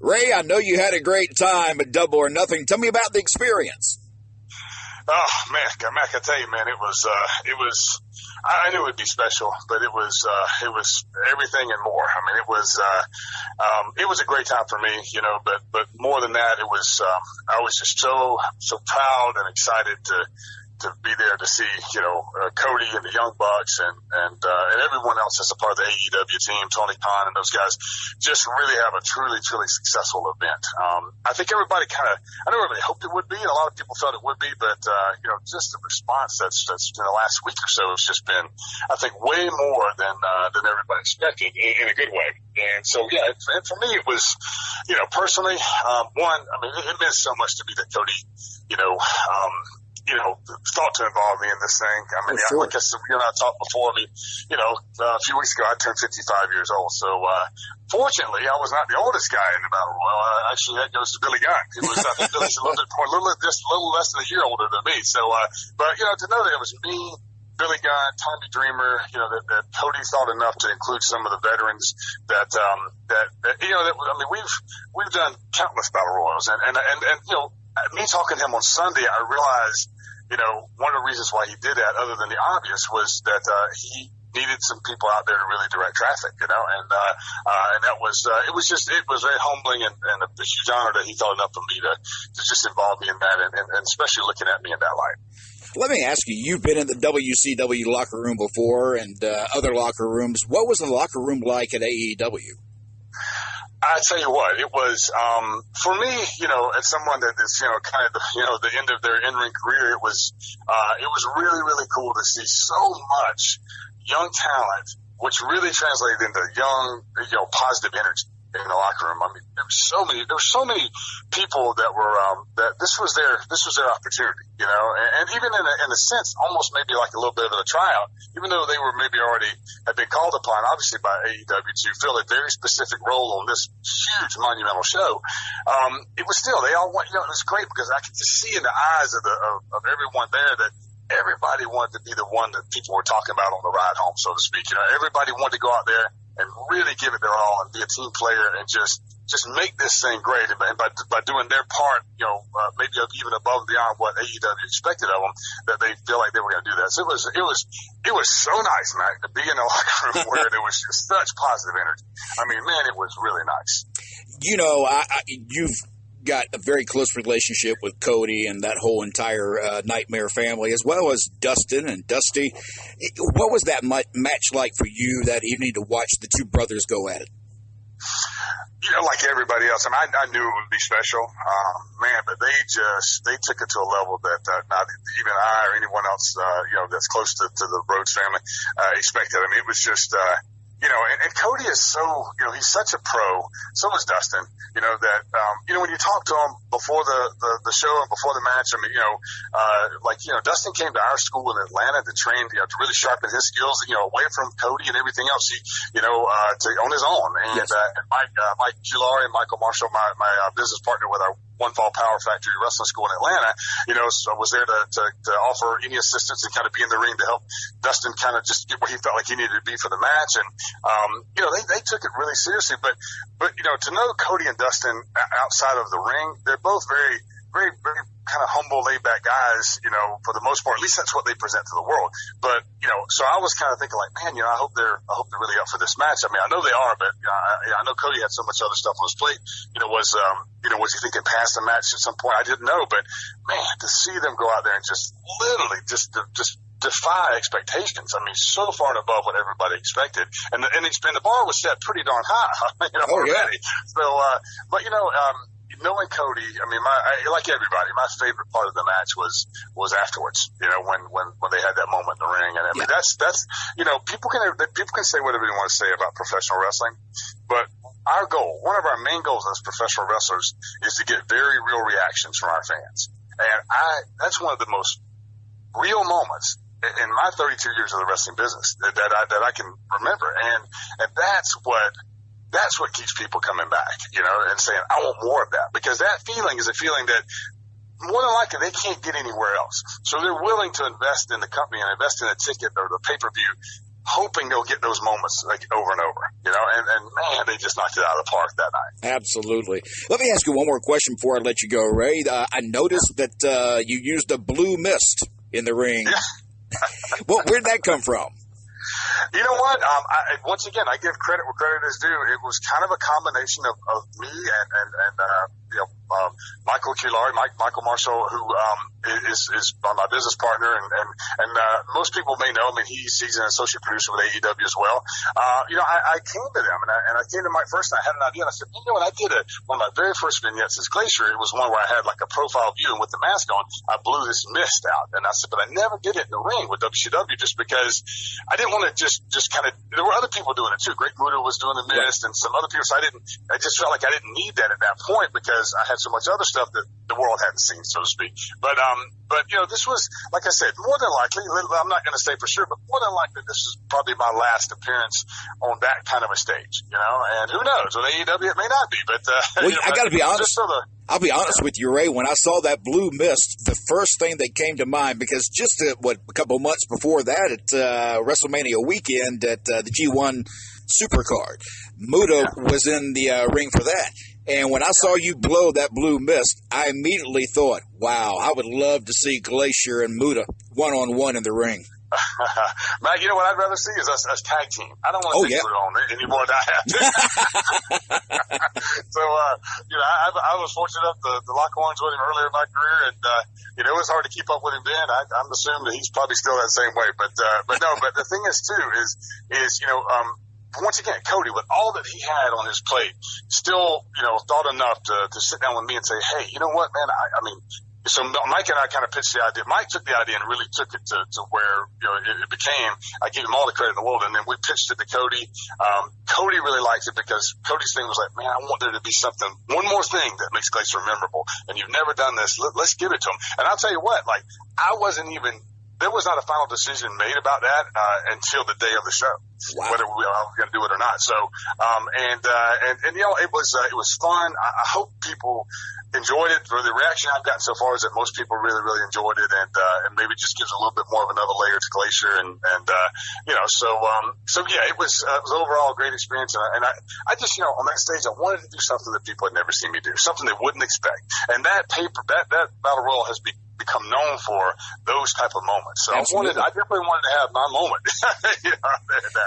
Ray, I know you had a great time at Double or Nothing. Tell me about the experience. Oh, man, Mac, I tell you, man, it was, I knew it would be special, but it was everything and more. I mean, it was a great time for me, you know, but more than that, I was just so proud and excited to be there to see, you know, Cody and the Young Bucks and everyone else that's a part of the AEW team, Tony Khan and those guys, just really have a truly successful event. I think everybody I know everybody hoped it would be, and a lot of people thought it would be, but, you know, just the response that's in the last week or so has just been, I think, way more than everybody expected in a good way. And so, yeah, and for me, it was, you know, personally, one, I mean, it meant so much to me that Cody, you know, thought to involve me in this thing. I mean, sure. I guess you and I talked before. I mean, you know, a few weeks ago I turned 55 years old. So, fortunately, I was not the oldest guy in the Battle Royal. Actually, that goes to Billy Gunn. I think Billy's a little less than a year older than me. So, but you know, to know that it was me, Billy Gunn, Tommy Dreamer, you know, that Cody thought enough to include some of the veterans that you know, I mean, we've done countless Battle Royals and you know, me talking to him on Sunday, I realized, you know, one of the reasons why he did that, other than the obvious, was that he needed some people out there to really direct traffic, you know, and that was it was very humbling and a huge honor that he thought enough of me to just involve me in that, and especially looking at me in that light. Let me ask you, you've been in the WCW locker room before and other locker rooms. What was the locker room like at AEW? I tell you what, it was, for me, you know, as someone that is, you know, kind of, you know, the end of their in-ring career, it was really cool to see so much young talent, which really translated into young, you know, positive energy in the locker room. I mean, there were so many people that were, that this was their opportunity, you know, and even in a sense, almost maybe like a little bit of a tryout, even though they were maybe already had been called upon, obviously by AEW, to fill a very specific role on this huge monumental show. It was still, they all went, you know, it was great because I could just see in the eyes of everyone there that everybody wanted to be the one that people were talking about on the ride home, so to speak. You know, everybody wanted to go out there and really give it their all and be a team player and just make this thing great. And by doing their part, you know, maybe even above and beyond what AEW expected of them, that they feel like they were going to do that. So it was so nice, man, to be in a locker room where there was just such positive energy. I mean, man, it was really nice. You know, you've got a very close relationship with Cody and that whole entire Nightmare family, as well as Dustin and Dusty. What was that match like for you that evening to watch the two brothers go at it? You know, like everybody else, I mean, I knew it would be special, man, but they took it to a level that not even I or anyone else, you know, that's close to the Rhodes family, expected. I mean, it was just, you know, and Cody is so, you know, he's such a pro. So is Dustin, you know, that, you know, when you talk to him before the show and before the match, I mean, you know, like, you know, Dustin came to our school in Atlanta to train, you know, to really sharpen his skills, you know, away from Cody and everything else, you know, on his own. And, yes. And Mike Giuliani and Michael Marshall, my business partner with our One Fall Power Factory Wrestling School in Atlanta, you know, so was there to offer any assistance and kind of be in the ring to help Dustin kind of just get where he felt like he needed to be for the match. And, you know, they took it really seriously, but, you know, to know Cody and Dustin outside of the ring, they're both very kind of humble, laid back guys, you know, for the most part. At least that's what they present to the world. But, you know, so I was kind of thinking like, man, you know, I hope they're really up for this match. I mean, I know they are, but, you know, I know Cody had so much other stuff on his plate. You know, was he thinking past the match at some point? I didn't know, but man, to see them go out there and just literally just defy expectations. I mean, so far and above what everybody expected. And the bar was set pretty darn high, you know, already. Yeah. So, but, you know, knowing Cody, I mean, like everybody, my favorite part of the match was afterwards. You know, when they had that moment in the ring, and I mean, that's you know, people can say whatever they want to say about professional wrestling, but our goal, one of our main goals as professional wrestlers, is to get very real reactions from our fans, and that's one of the most real moments in my 32 years of the wrestling business that I can remember, and that's what keeps people coming back, you know, and saying, I want more of that, because that feeling is a feeling that more than likely they can't get anywhere else. So they're willing to invest in the company and invest in a ticket or the pay-per-view hoping they'll get those moments like over and over, and man, they just knocked it out of the park that night. Absolutely. Let me ask you one more question before I let you go, Ray. I noticed that you used a blue mist in the ring. Yeah. Where'd that come from? You know what? Once again, I give credit where credit is due. It was kind of a combination of me and Michael Culari, Michael Marshall, who is my business partner, and most people may know him. I mean, he's an associate producer with AEW as well. I came to them and I came to Mike first, and I had an idea. And I said, when I did one of my very first vignettes as Glacier, it was one where I had like a profile view, and with the mask on, I blew this mist out. And I said, but I never did it in the ring with WCW just because I didn't want to just kind of. There were other people doing it too. Great Muta was doing the mist, and some other people. So I just felt like I didn't need that at that point because I had so much other stuff that the world hadn't seen, so to speak. But this was, like I said, more than likely, I'm not going to say for sure, but more than likely this is probably my last appearance on that kind of a stage, and who knows, with AEW it may not be, but, I got to be honest. I'll be honest with you, Ray. When I saw that blue mist, the first thing that came to mind, because just a couple months before that at WrestleMania weekend at the G1 Supercard, Muta was in the ring for that. And when I saw you blow that blue mist, I immediately thought, wow, I would love to see Glacier and Muta one-on-one in the ring. Matt, what I'd rather see is us tag team. I don't want to think on it anymore than I have to. So, I was fortunate enough to lock horns with him earlier in my career, and, it was hard to keep up with him then. I'm assuming that he's probably still that same way, but the thing is too, once again, Cody, with all that he had on his plate, still, thought enough to sit down with me and say, hey, you know what, man, so Mike and I kind of pitched the idea. Mike took the idea and really took it to where, it became, I give him all the credit in the world. And then we pitched it to Cody. Cody really liked it because Cody's thing was like, man, I want there to be something, one more thing that makes Glacier memorable. And you've never done this. Let's give it to him. And I'll tell you what, there was not a final decision made about that until the day of the show, whether we were going to do it or not. So, it was fun. I hope people enjoyed it. For the reaction I've gotten so far is that most people really, really enjoyed it, and maybe it just gives a little bit more of another layer to Glacier, it was overall a great experience. And I just, on that stage, I wanted to do something that people had never seen me do, something they wouldn't expect. And that Battle Royal has become known for those type of moments. So I definitely wanted to have my moment.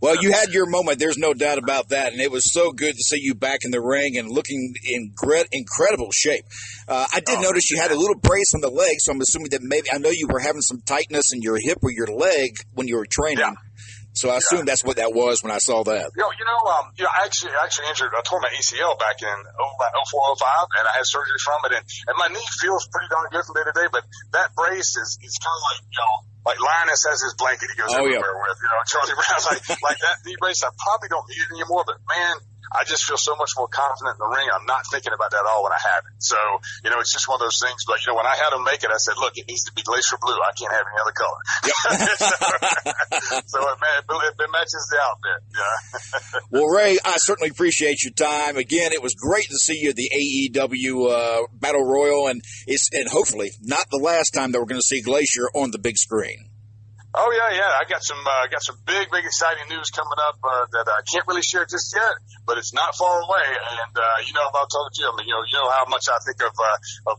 Well, you had your moment. There's no doubt about that. And it was so good to see you back in the ring and looking in incredible shape. I did notice you had a little brace on the leg, so I'm assuming that I know you were having some tightness in your hip or your leg when you were training. Yeah. So I assume that's what that was when I saw that. I actually injured. I tore my ACL back in 04, 05, and I had surgery from it, and my knee feels pretty darn good from day to day. But that brace is kind of like Linus has his blanket he goes everywhere with. Charlie Brown, like that knee brace. I probably don't need it anymore, but man, I just feel so much more confident in the ring. I'm not thinking about that at all when I have it. So, it's just one of those things. But, when I had him make it, I said, look, it needs to be Glacier blue. I can't have any other color. Yep. so it matches the outfit. Yeah. Well, Ray, I certainly appreciate your time. Again, it was great to see you at the AEW Battle Royal, and hopefully not the last time that we're going to see Glacier on the big screen. Oh yeah. I got some big exciting news coming up that I can't really share just yet, but it's not far away. And about talking to you, how much I think of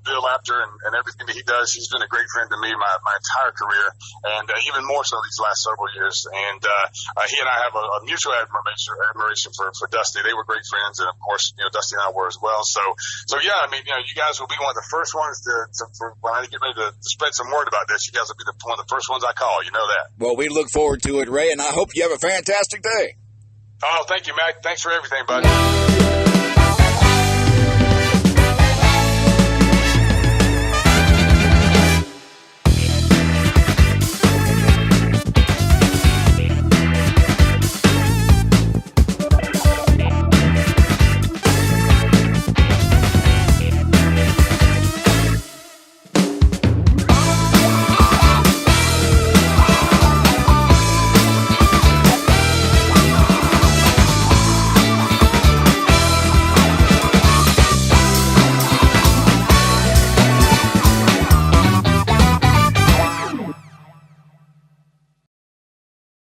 Bill Apter and everything that he does. He's been a great friend to me my entire career, and even more so these last several years. And he and I have a mutual admiration for Dusty. They were great friends, and of course, Dusty and I were as well. So yeah, you guys will be one of the first ones for when I get ready to spread some word about this. You guys will be one of the first ones I call. That. Well, we look forward to it, Ray, and I hope you have a fantastic day. Oh, thank you, Mac. Thanks for everything, buddy.